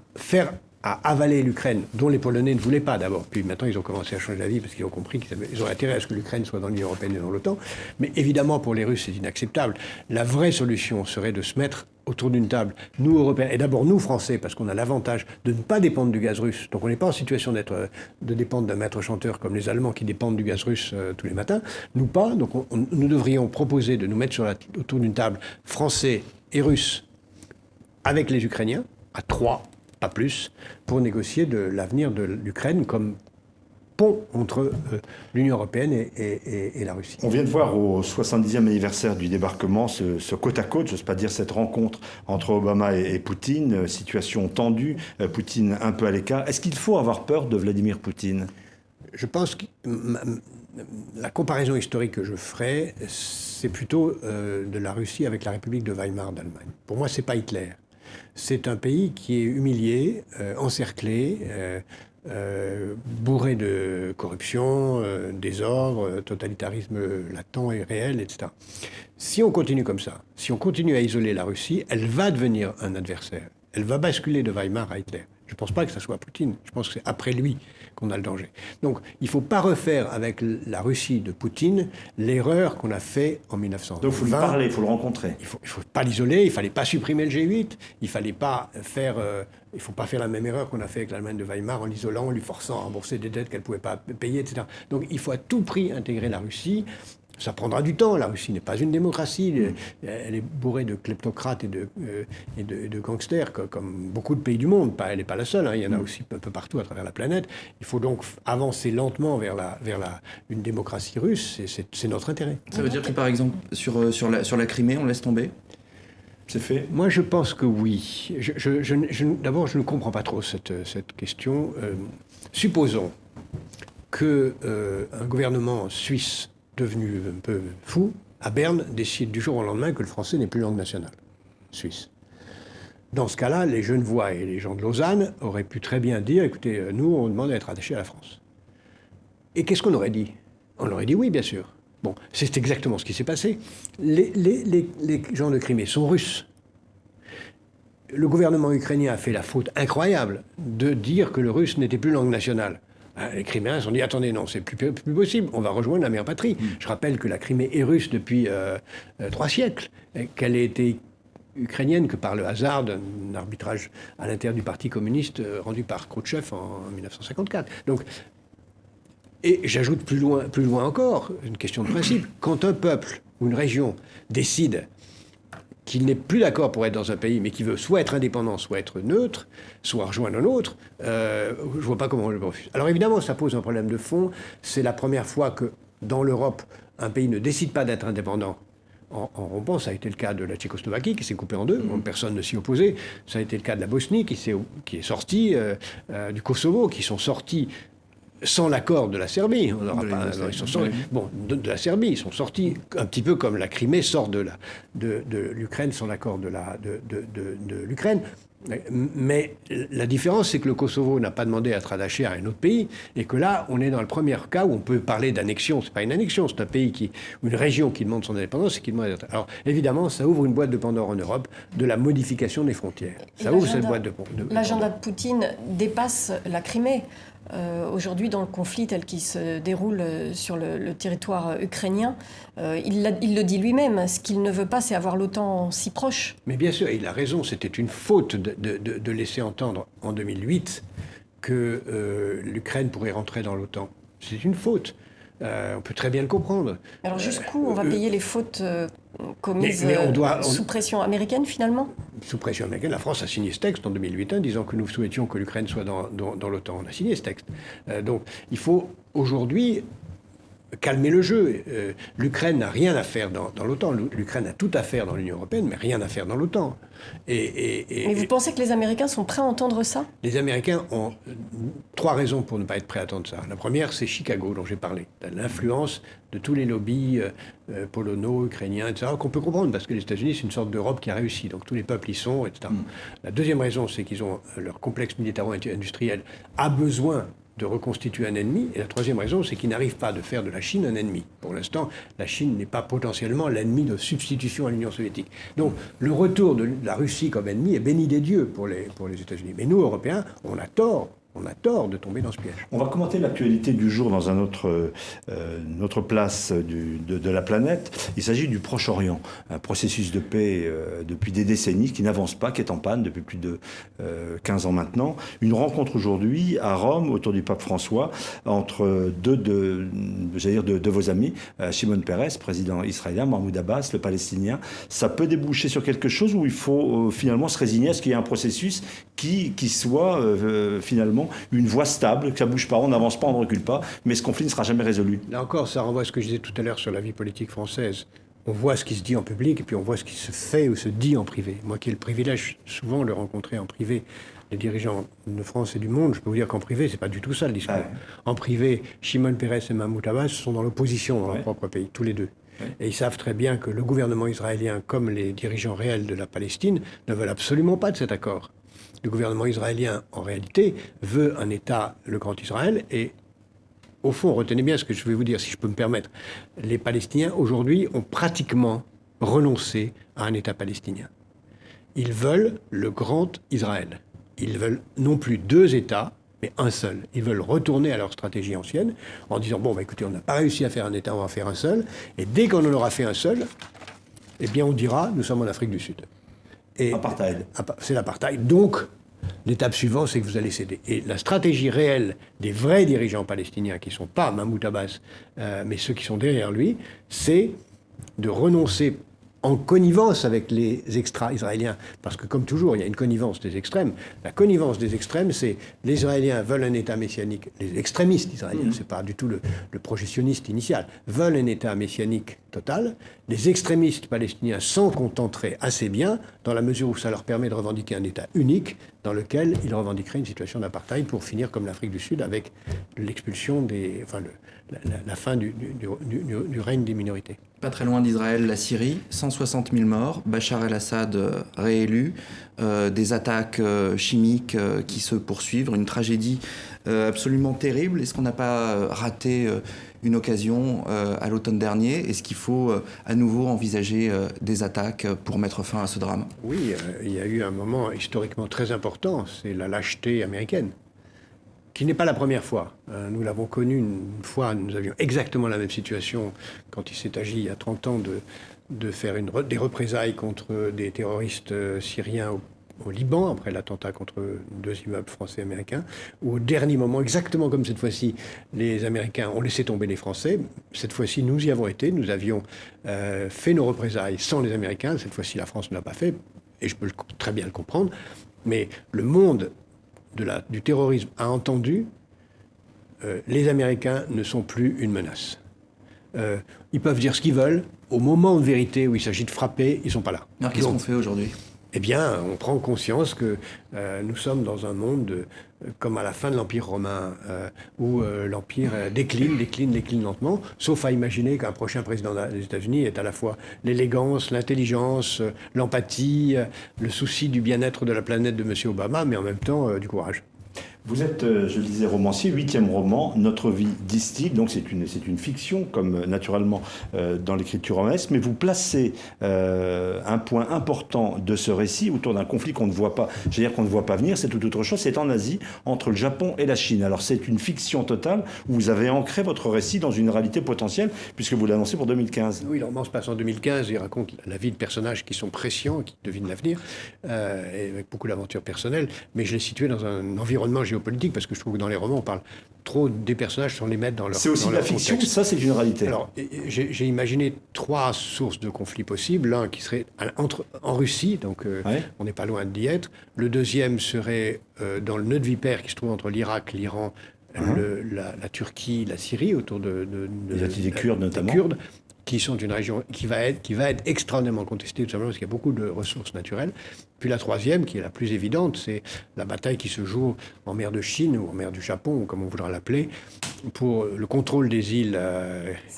avaler l'Ukraine, dont les Polonais ne voulaient pas d'abord. Puis maintenant, ils ont commencé à changer d'avis parce qu'ils ont compris qu'ils ont intérêt à ce que l'Ukraine soit dans l'Union européenne et dans l'OTAN. Mais évidemment, pour les Russes, c'est inacceptable. La vraie solution serait de se mettre autour d'une table, nous, Européens, et d'abord nous, Français, parce qu'on a l'avantage de ne pas dépendre du gaz russe. Donc on n'est pas en situation de dépendre d'un maître chanteur comme les Allemands qui dépendent du gaz russe tous les matins. Nous pas. Donc nous devrions proposer de nous mettre autour d'une table Français et Russes avec les Ukrainiens, à 3, pas plus, pour négocier de l'avenir de l'Ukraine comme pont entre l'Union européenne et la Russie. On vient de voir au 70e anniversaire du débarquement ce côte à côte, j'ose pas dire cette rencontre entre Obama et Poutine, situation tendue, Poutine un peu à l'écart. Est-ce qu'il faut avoir peur de Vladimir Poutine ? Je pense que la comparaison historique que je ferai, c'est plutôt de la Russie avec la République de Weimar d'Allemagne. Pour moi, c'est pas Hitler. C'est un pays qui est humilié, encerclé, bourré de corruption, désordre, totalitarisme latent et réel, etc. Si on continue comme ça, si on continue à isoler la Russie, elle va devenir un adversaire. Elle va basculer de Weimar à Hitler. Je ne pense pas que ça soit Poutine. Je pense que c'est après lui qu'on a le danger. Donc, il ne faut pas refaire avec la Russie de Poutine l'erreur qu'on a fait en 1920. Donc, il faut lui parler, il faut le rencontrer. Il ne faut pas l'isoler, il ne fallait pas supprimer le G8, il ne fallait pas faire... il ne faut pas faire la même erreur qu'on a fait avec l'Allemagne de Weimar en l'isolant, en lui forçant à rembourser des dettes qu'elle ne pouvait pas payer, etc. Donc, il faut à tout prix intégrer la Russie. Ça prendra du temps. La Russie n'est pas une démocratie. Elle est bourrée de kleptocrates et de gangsters, comme beaucoup de pays du monde. Elle n'est pas la seule. Il y en a aussi un peu partout à travers la planète. Il faut donc avancer lentement vers une démocratie russe. C'est notre intérêt. Ça veut dire que, par exemple, sur la Crimée, on laisse tomber ? C'est fait ? Moi, je pense que oui. D'abord, je ne comprends pas trop cette question. Supposons qu'un gouvernement suisse devenu un peu fou, à Berne, décide du jour au lendemain que le français n'est plus langue nationale suisse. Dans ce cas-là, les Genevois et les gens de Lausanne auraient pu très bien dire, écoutez, nous, on demande à être attachés à la France. Et qu'est-ce qu'on aurait dit ? On aurait dit oui, bien sûr. Bon, c'est exactement ce qui s'est passé. Les gens de Crimée sont russes. Le gouvernement ukrainien a fait la faute incroyable de dire que le russe n'était plus langue nationale. Les Criméens se sont dit, attendez, non, c'est plus possible, on va rejoindre la mère patrie. Je rappelle que la Crimée est russe depuis 3 siècles, qu'elle a été ukrainienne que par le hasard d'un arbitrage à l'intérieur du Parti communiste rendu par Khrouchtchev en 1954. Donc, et j'ajoute plus loin encore, une question de principe. Quand un peuple ou une région décide qu'il n'est plus d'accord pour être dans un pays, mais qui veut soit être indépendant, soit être neutre, soit rejoindre un autre, je ne vois pas comment on le refuse. Alors évidemment, ça pose un problème de fond. C'est la première fois que, dans l'Europe, un pays ne décide pas d'être indépendant en rompant. Ça a été le cas de la Tchécoslovaquie, qui s'est coupée en deux. Personne ne s'y opposait. Ça a été le cas de la Bosnie, qui est sortie, du Kosovo, qui sont sortis sans l'accord de la Serbie. On n'aura pas. De la Serbie, ils sont sortis un petit peu comme la Crimée sort de l'Ukraine sans l'accord de l'Ukraine. Mais la différence, c'est que le Kosovo n'a pas demandé à être attaché à un autre pays, et que là, on est dans le premier cas où on peut parler d'annexion. C'est pas une annexion, c'est un pays une région qui demande son indépendance et qui demande d'être. Alors évidemment, ça ouvre une boîte de Pandore en Europe de la modification des frontières. Ça ouvre cette boîte de Pandore. L'agenda de Poutine dépasse la Crimée. Aujourd'hui, dans le conflit tel qu'il se déroule sur le territoire ukrainien, il le dit lui-même, ce qu'il ne veut pas, c'est avoir l'OTAN si proche. Mais bien sûr, il a raison, c'était une faute de laisser entendre en 2008 que l'Ukraine pourrait rentrer dans l'OTAN. C'est une faute. On peut très bien le comprendre. Alors jusqu'où on va payer les fautes commises sous pression américaine, finalement ? Sous pression américaine, la France a signé ce texte en 2008 disant que nous souhaitions que l'Ukraine soit dans l'OTAN. On a signé ce texte. Donc il faut aujourd'hui calmer le jeu. L'Ukraine n'a rien à faire dans l'OTAN. L'Ukraine a tout à faire dans l'Union européenne, mais rien à faire dans l'OTAN. Mais vous pensez que les Américains sont prêts à entendre ça? Les Américains ont 3 raisons pour ne pas être prêts à entendre ça. La première, c'est Chicago, dont j'ai parlé. L'influence de tous les lobbies polono, ukrainiens, etc., qu'on peut comprendre, parce que les États-Unis, c'est une sorte d'Europe qui a réussi. Donc tous les peuples y sont, etc. La deuxième raison, c'est qu'ils ont leur complexe militaro-industriel a besoin de reconstituer un ennemi. Et la troisième raison, c'est qu'ils n'arrivent pas de faire de la Chine un ennemi. Pour l'instant, la Chine n'est pas potentiellement l'ennemi de substitution à l'Union soviétique. Donc, le retour de la Russie comme ennemi est béni des dieux pour les États-Unis. Mais nous, Européens, on a tort de tomber dans ce piège. On va commenter l'actualité du jour dans une autre place de la planète. Il s'agit du Proche-Orient, un processus de paix depuis des décennies qui n'avance pas, qui est en panne depuis plus de 15 ans maintenant. Une rencontre aujourd'hui à Rome autour du pape François entre deux de vos amis, Shimon Peres, président israélien, Mahmoud Abbas, le palestinien. Ça peut déboucher sur quelque chose où il faut finalement se résigner à ce qu'il y ait un processus qui soit finalement une voie stable, que ça ne bouge pas, on n'avance pas, on ne recule pas, mais ce conflit ne sera jamais résolu. Là encore, ça renvoie à ce que je disais tout à l'heure sur la vie politique française. On voit ce qui se dit en public et puis on voit ce qui se fait ou se dit en privé. Moi qui ai le privilège souvent de rencontrer en privé les dirigeants de France et du monde, je peux vous dire qu'en privé, c'est pas du tout ça le discours. En privé, Shimon Peres et Mahmoud Abbas sont dans l'opposition dans leur propre pays, tous les deux. Et ils savent très bien que le gouvernement israélien, comme les dirigeants réels de la Palestine, ne veulent absolument pas de cet accord. Le gouvernement israélien, en réalité, veut un État, le Grand Israël, et au fond, retenez bien ce que je vais vous dire, si je peux me permettre. Les Palestiniens, aujourd'hui, ont pratiquement renoncé à un État palestinien. Ils veulent le Grand Israël. Ils veulent non plus 2 États, mais un seul. Ils veulent retourner à leur stratégie ancienne, en disant, bon, bah, écoutez, on n'a pas réussi à faire un État, on va faire un seul, et dès qu'on en aura fait un seul, eh bien, on dira, nous sommes en Afrique du Sud. Apartheid. C'est l'apartheid. Donc, l'étape suivante, c'est que vous allez céder. Et la stratégie réelle des vrais dirigeants palestiniens, qui ne sont pas Mahmoud Abbas, mais ceux qui sont derrière lui, c'est de renoncer en connivence avec les extra-israéliens. Parce que, comme toujours, il y a une connivence des extrêmes. La connivence des extrêmes, c'est les Israéliens veulent un État messianique. Les extrémistes israéliens, c'est pas du tout le projectionniste initial, veulent un État messianique total. Les extrémistes palestiniens s'en contenteraient assez bien, dans la mesure où ça leur permet de revendiquer un État unique, dans lequel ils revendiqueraient une situation d'apartheid pour finir comme l'Afrique du Sud avec l'expulsion la fin du règne des minorités. Pas très loin d'Israël, la Syrie, 160 000 morts, Bachar el-Assad réélu, des attaques chimiques qui se poursuivent, une tragédie absolument terrible. Est-ce qu'on n'a pas raté une occasion à l'automne dernier? Est-ce qu'il faut à nouveau envisager des attaques pour mettre fin à ce drame? Oui, il y a eu un moment historiquement très important, c'est la lâcheté américaine, qui n'est pas la première fois. Nous l'avons connu une fois, nous avions exactement la même situation quand il s'est agi, il y a 30 ans, de faire des représailles contre des terroristes syriens au Liban, après l'attentat contre 2 immeubles français et américains, où au dernier moment, exactement comme cette fois-ci, les Américains ont laissé tomber les Français. Cette fois-ci, nous y avons été, nous avions fait nos représailles sans les Américains. Cette fois-ci, la France ne l'a pas fait, et je peux très bien le comprendre. Mais le monde du terrorisme a entendu, les Américains ne sont plus une menace. Ils peuvent dire ce qu'ils veulent. Au moment de vérité où il s'agit de frapper, ils ne sont pas là. Alors qu'est-ce qu'on fait aujourd'hui? Eh bien, on prend conscience que nous sommes dans un monde comme à la fin de l'Empire romain, où l'Empire décline lentement, sauf à imaginer qu'un prochain président des États-Unis est à la fois l'élégance, l'intelligence, l'empathie, le souci du bien-être de la planète de M. Obama, mais en même temps du courage. Vous êtes, je le disais, romancier, 8e roman, Notre vie distille, donc c'est une fiction, comme naturellement dans l'écriture romanesque, mais vous placez un point important de ce récit autour d'un conflit qu'on ne voit pas, qu'on ne voit pas venir, c'est tout autre chose, c'est en Asie, entre le Japon et la Chine. Alors c'est une fiction totale, où vous avez ancré votre récit dans une réalité potentielle, puisque vous l'annoncez pour 2015. Oui, le roman se passe en 2015, il raconte la vie de personnages qui sont prescients, qui devinent l'avenir, et avec beaucoup d'aventures personnelles, mais je l'ai situé dans un environnement géopolitique, parce que je trouve que dans les romans, on parle trop des personnages sans les mettre dans leur contexte. C'est aussi la fiction, ça c'est une réalité. Alors, j'ai imaginé 3 sources de conflits possibles. L'un qui serait en Russie, donc on n'est pas loin d'y être. Le deuxième serait dans le nœud de vipère qui se trouve entre l'Irak, l'Iran la Turquie, la Syrie, autour de des Kurdes notamment. Des Kurdes, qui sont une région qui va être extraordinairement contestée, tout simplement parce qu'il y a beaucoup de ressources naturelles. Puis la troisième, qui est la plus évidente, c'est la bataille qui se joue en mer de Chine ou en mer du Japon, ou comme on voudra l'appeler, pour le contrôle des îles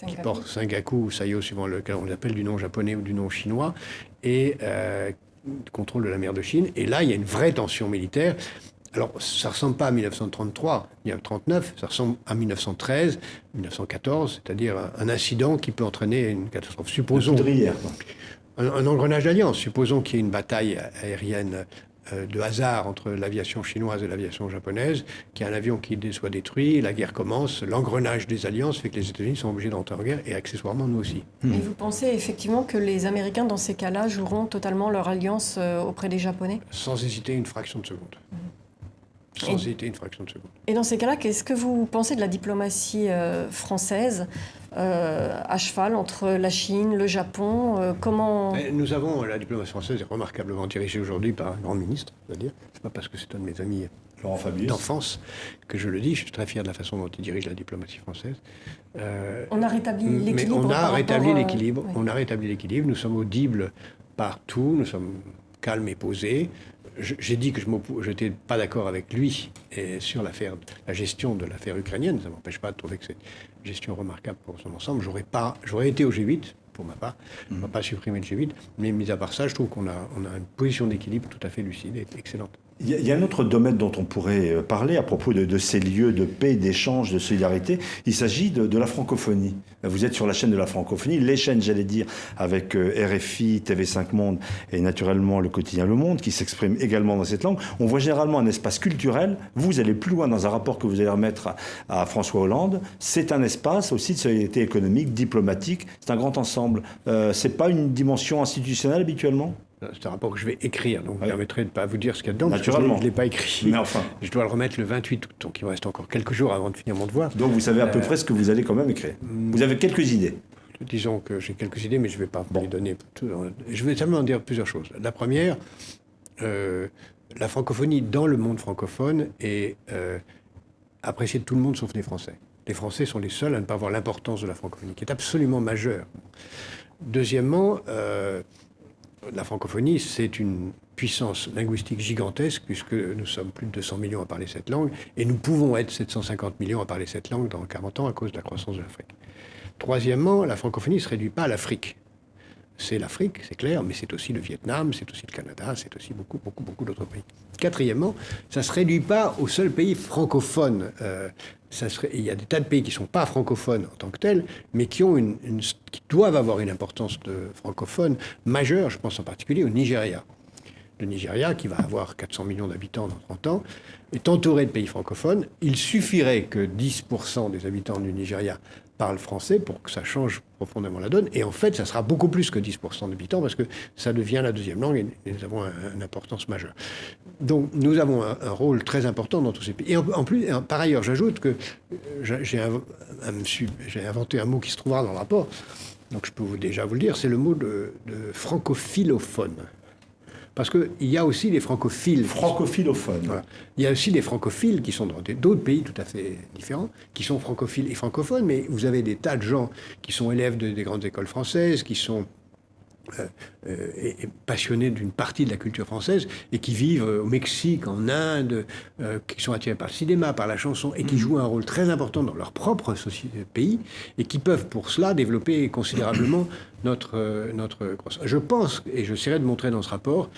qui portent Senkaku ou Sayo, suivant lequel on les appelle du nom japonais ou du nom chinois, et le contrôle de la mer de Chine. Et là, il y a une vraie tension militaire. Alors, ça ne ressemble pas à 1933, ni à 1939, ça ressemble à 1913, 1914, c'est-à-dire un incident qui peut entraîner une catastrophe. Supposons un engrenage d'alliance. Supposons qu'il y ait une bataille aérienne de hasard entre l'aviation chinoise et l'aviation japonaise, qu'il y a un avion qui soit détruit, la guerre commence, l'engrenage des alliances fait que les États-Unis sont obligés d'entrer en guerre, et accessoirement nous aussi. Et vous pensez effectivement que les Américains, dans ces cas-là, joueront totalement leur alliance auprès des Japonais ? Sans hésiter une fraction de seconde. Sans hésiter une fraction de seconde. Et dans ces cas-là, qu'est-ce que vous pensez de la diplomatie française à cheval entre la Chine, le Japon comment... Nous avons, la diplomatie française est remarquablement dirigée aujourd'hui par un grand ministre, c'est-à-dire, c'est pas parce que c'est un de mes amis d'enfance que je le dis, je suis très fier de la façon dont il dirige la diplomatie française. On a rétabli l'équilibre. Mais on a rétabli l'équilibre, on a rétabli l'équilibre, nous sommes audibles partout, nous sommes calmes et posés. J'ai dit que je n'étais pas d'accord avec lui sur la gestion de l'affaire ukrainienne. Ça ne m'empêche pas de trouver que c'est une gestion remarquable pour son ensemble. J'aurais été au G8, pour ma part. On ne va pas supprimer le G8. Mais mis à part ça, je trouve qu'on a une position d'équilibre tout à fait lucide et excellente. Il y a un autre domaine dont on pourrait parler à propos de ces lieux de paix, d'échange, de solidarité. Il s'agit de la francophonie. Vous êtes sur la chaîne de la francophonie, les chaînes, j'allais dire, avec RFI, TV5 Monde et naturellement le quotidien Le Monde, qui s'exprime également dans cette langue. On voit généralement un espace culturel. Vous allez plus loin dans un rapport que vous allez remettre à François Hollande. C'est un espace aussi de solidarité économique, diplomatique. C'est un grand ensemble. C'est pas une dimension institutionnelle habituellement ? C'est un rapport que je vais écrire, donc vous permettrez de ne pas vous dire ce qu'il y a dedans, naturellement. Parce que je ne l'ai pas écrit. Mais enfin. Je dois le remettre le 28 août, donc il me reste encore quelques jours avant de finir mon devoir. Donc vous savez à peu près ce que vous allez quand même écrire. Vous avez quelques idées. Disons que j'ai quelques idées, mais je ne vais pas les donner. Je vais simplement dire plusieurs choses. La première, la francophonie dans le monde francophone est appréciée de tout le monde sauf des Français. Les Français sont les seuls à ne pas voir l'importance de la francophonie, qui est absolument majeure. Deuxièmement, la francophonie, c'est une puissance linguistique gigantesque, puisque nous sommes plus de 200 millions à parler cette langue, et nous pouvons être 750 millions à parler cette langue dans 40 ans à cause de la croissance de l'Afrique. Troisièmement, la francophonie ne se réduit pas à l'Afrique. C'est l'Afrique, c'est clair, mais c'est aussi le Vietnam, c'est aussi le Canada, c'est aussi beaucoup d'autres pays. Quatrièmement, ça ne se réduit pas au seul pays francophone. Il y a des tas de pays qui ne sont pas francophones en tant que tels, mais qui doivent avoir une importance de francophone majeure. Je pense en particulier au Nigeria. Le Nigeria, qui va avoir 400 millions d'habitants dans 30 ans, est entouré de pays francophones. Il suffirait que 10% des habitants du Nigeria parlent français pour que ça change profondément la donne. Et en fait, ça sera beaucoup plus que 10% d'habitants parce que ça devient la deuxième langue et nous avons une importance majeure. Donc, nous avons un rôle très important dans tous ces pays. Et en plus, par ailleurs, j'ajoute que j'ai inventé un mot qui se trouvera dans le rapport, donc je peux déjà vous le dire, c'est le mot de francophilophone. Parce qu'il y a aussi des francophiles. Francophilophones. Voilà. Il y a aussi des francophiles qui sont dans d'autres pays tout à fait différents, qui sont francophiles et francophones, mais vous avez des tas de gens qui sont élèves des grandes écoles françaises, qui sont passionnés d'une partie de la culture française et qui vivent au Mexique, en Inde, qui sont attirés par le cinéma, par la chanson et qui jouent un rôle très important dans leur propre pays et qui peuvent pour cela développer considérablement notre croissance. Je pense, et j'essaierai de montrer dans ce rapport,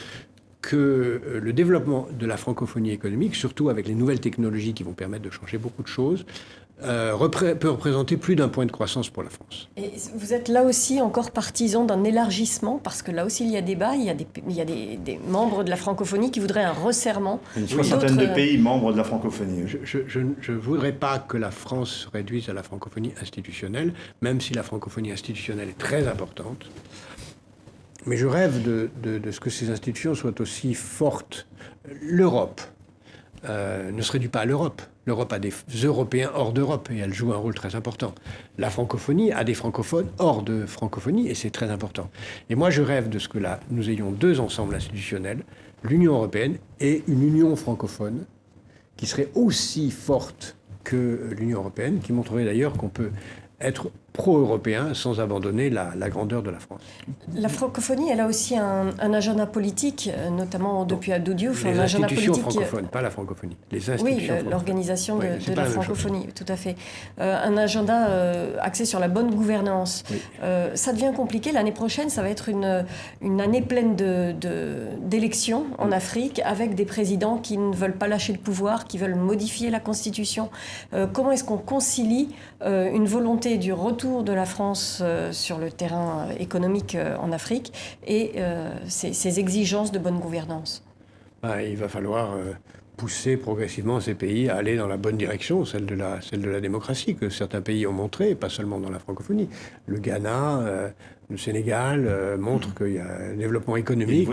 que le développement de la francophonie économique, surtout avec les nouvelles technologies qui vont permettre de changer beaucoup de choses, peut représenter plus d'un point de croissance pour la France. Et vous êtes là aussi encore partisan d'un élargissement, parce que là aussi il y a débat, il y a des membres de la francophonie qui voudraient un resserrement. Une soixantaine de pays membres de la francophonie. Je ne voudrais pas que la France se réduise à la francophonie institutionnelle, même si la francophonie institutionnelle est très importante. Mais je rêve de ce que ces institutions soient aussi fortes. L'Europe ne se réduit pas à l'Europe. L'Europe a des Européens hors d'Europe et elle joue un rôle très important. La francophonie a des francophones hors de francophonie et c'est très important. Et moi, je rêve de ce que nous ayons deux ensembles institutionnels, l'Union européenne et une Union francophone qui serait aussi forte que l'Union européenne, qui montrerait d'ailleurs qu'on peut être pro-européen sans abandonner la grandeur de la France. La francophonie, elle a aussi un agenda politique, notamment depuis Abdou Diouf. Les un agenda institutions politique francophones, pas la francophonie. Les institutions Oui, francophones. l'organisation Oui, de la francophonie, tout à fait. Un agenda axé sur la bonne gouvernance. Oui. Ça devient compliqué. L'année prochaine, ça va être une année pleine d'élections en Afrique, avec des présidents qui ne veulent pas lâcher le pouvoir, qui veulent modifier la Constitution. Comment est-ce qu'on concilie une volonté du retour de la France sur le terrain économique en Afrique et ces exigences de bonne gouvernance? Il va falloir pousser progressivement ces pays à aller dans la bonne direction, celle de la démocratie, que certains pays ont montré, pas seulement dans la francophonie. Le Ghana, le Sénégal montrent qu'il y a un développement économique,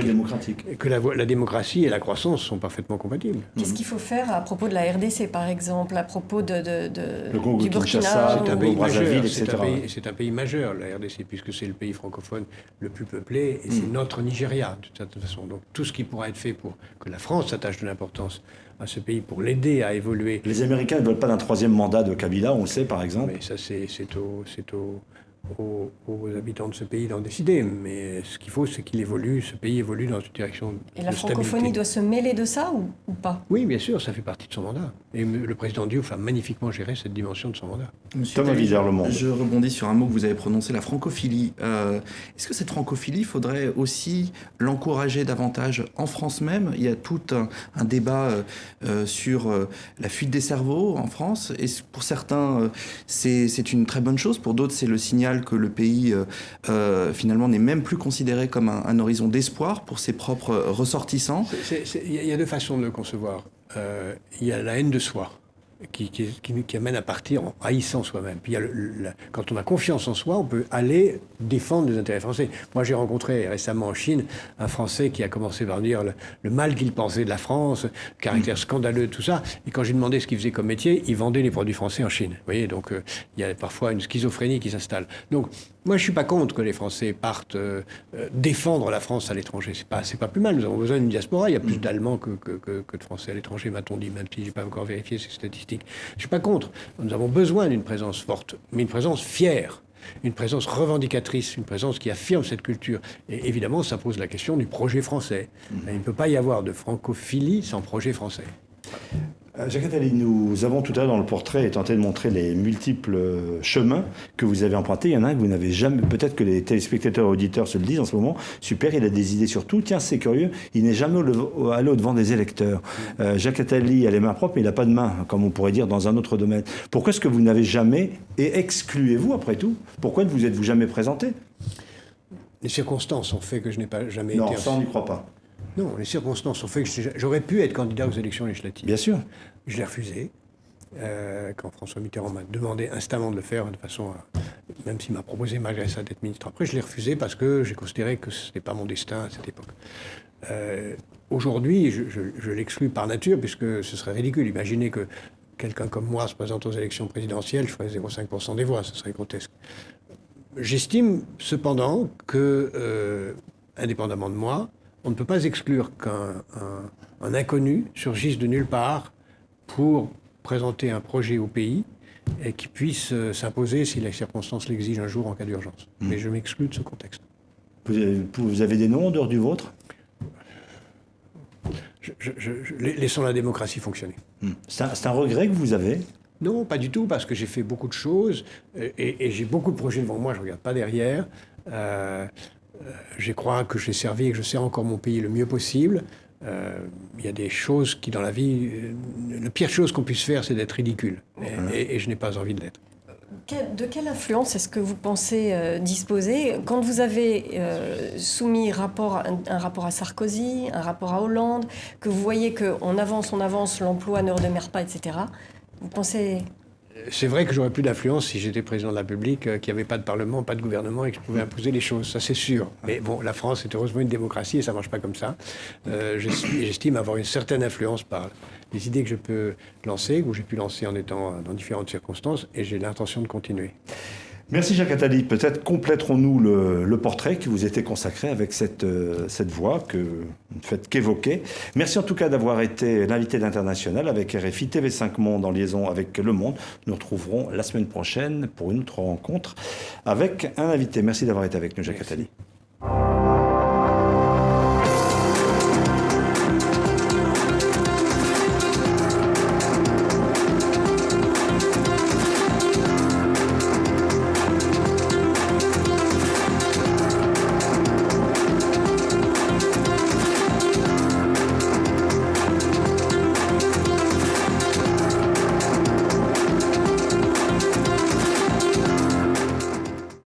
et que la démocratie et la croissance sont parfaitement compatibles. Qu'est-ce qu'il faut faire à propos de la RDC, par exemple, à propos le Congo, du Burkina? C'est un pays majeur, etc. c'est un pays majeur, la RDC, puisque c'est le pays francophone le plus peuplé, et c'est notre Nigeria, de toute façon. Donc tout ce qui pourra être fait pour que la France s'attache de l'importance à ce pays, pour l'aider à évoluer. Les Américains ne veulent pas d'un troisième mandat de Kabila, on le sait par exemple. Mais ça, c'est aux habitants de ce pays d'en décider. Mais ce qu'il faut, c'est qu'il évolue, ce pays évolue dans une direction de stabilité. Et la francophonie doit se mêler de ça ou pas? Oui, bien sûr, ça fait partie de son mandat. Et le président Diouf a magnifiquement géré cette dimension de son mandat. Thomas Vizère, Le Monde. Je rebondis sur un mot que vous avez prononcé, la francophilie. Est-ce que cette francophilie, il faudrait aussi l'encourager davantage en France même? Il y a tout un débat sur la fuite des cerveaux en France. Et pour certains, c'est une très bonne chose. Pour d'autres, c'est le signal que le pays, finalement, n'est même plus considéré comme un horizon d'espoir pour ses propres ressortissants. Il y a deux façons de le concevoir. Il y a la haine de soi, qui amène à partir en haïssant soi-même. Puis il y a quand on a confiance en soi, on peut aller défendre les intérêts français. Moi, j'ai rencontré récemment en Chine un Français qui a commencé par dire le mal qu'il pensait de la France, caractère scandaleux, tout ça. Et quand j'ai demandé ce qu'il faisait comme métier, il vendait les produits français en Chine. Vous voyez, donc il y a parfois une schizophrénie qui s'installe. Donc, moi, je suis pas contre que les Français partent défendre la France à l'étranger. C'est pas plus mal. Nous avons besoin d'une diaspora. Il y a plus d'Allemands que de Français à l'étranger, m'a-t-on dit, même si j'ai pas encore vérifié ces statistiques. Je suis pas contre. Nous avons besoin d'une présence forte, mais une présence fière, une présence revendicatrice, une présence qui affirme cette culture. Et évidemment, ça pose la question du projet français. Il ne peut pas y avoir de francophilie sans projet français. Jacques Attali, nous avons tout à l'heure dans le portrait tenté de montrer les multiples chemins que vous avez empruntés. Il y en a un que vous n'avez jamais, peut-être que les téléspectateurs et auditeurs se le disent en ce moment, super, il a des idées sur tout. Tiens, c'est curieux, il n'est jamais allé au-devant des électeurs. Jacques Attali a les mains propres, mais il n'a pas de main, comme on pourrait dire dans un autre domaine. Pourquoi est-ce que vous n'avez jamais, et excluez-vous après tout, pourquoi ne vous êtes-vous jamais présenté? Les circonstances ont fait que je n'ai pas jamais été... Non, ça on n'y croit pas. Non, les circonstances ont fait que j'aurais pu être candidat aux élections législatives. Bien sûr. Je l'ai refusé. Quand François Mitterrand m'a demandé instamment de le faire, de façon à, même s'il m'a proposé malgré ça d'être ministre après, je l'ai refusé parce que j'ai considéré que ce n'était pas mon destin à cette époque. Aujourd'hui, je l'exclus par nature, puisque ce serait ridicule. Imaginez que quelqu'un comme moi se présente aux élections présidentielles, je ferais 0,5% des voix, ce serait grotesque. J'estime cependant que, indépendamment de moi, on ne peut pas exclure qu'un inconnu surgisse de nulle part pour présenter un projet au pays et qui puisse s'imposer si les circonstances l'exigent un jour en cas d'urgence. Mais je m'exclus de ce contexte. Vous avez des noms en dehors du vôtre? Laissons la démocratie fonctionner. C'est un regret que vous avez? Non, pas du tout, parce que j'ai fait beaucoup de choses et j'ai beaucoup de projets devant moi, je ne regarde pas derrière. Je crois que j'ai servi et que je sers encore mon pays le mieux possible. Il y a des choses qui, dans la vie, la pire chose qu'on puisse faire, c'est d'être ridicule. Et je n'ai pas envie de l'être. De quelle influence est-ce que vous pensez disposer quand vous avez soumis un rapport à Sarkozy, un rapport à Hollande, que vous voyez qu'on avance, l'emploi ne redémarre pas, etc. Vous pensez... C'est vrai que j'aurais plus d'influence si j'étais président de la République, qu'il n'y avait pas de Parlement, pas de gouvernement et que je pouvais imposer les choses, ça c'est sûr. Mais bon, la France est heureusement une démocratie et ça ne marche pas comme ça. J'estime avoir une certaine influence par les idées que je peux lancer, que j'ai pu lancer en étant dans différentes circonstances, et j'ai l'intention de continuer. Merci Jacques Attali. Peut-être compléterons-nous le portrait qui vous était consacré avec cette voix que vous ne faites qu'évoquer. Merci en tout cas d'avoir été l'invité d'International avec RFI TV5 Monde en liaison avec Le Monde. Nous retrouverons la semaine prochaine pour une autre rencontre avec un invité. Merci d'avoir été avec nous Jacques Attali.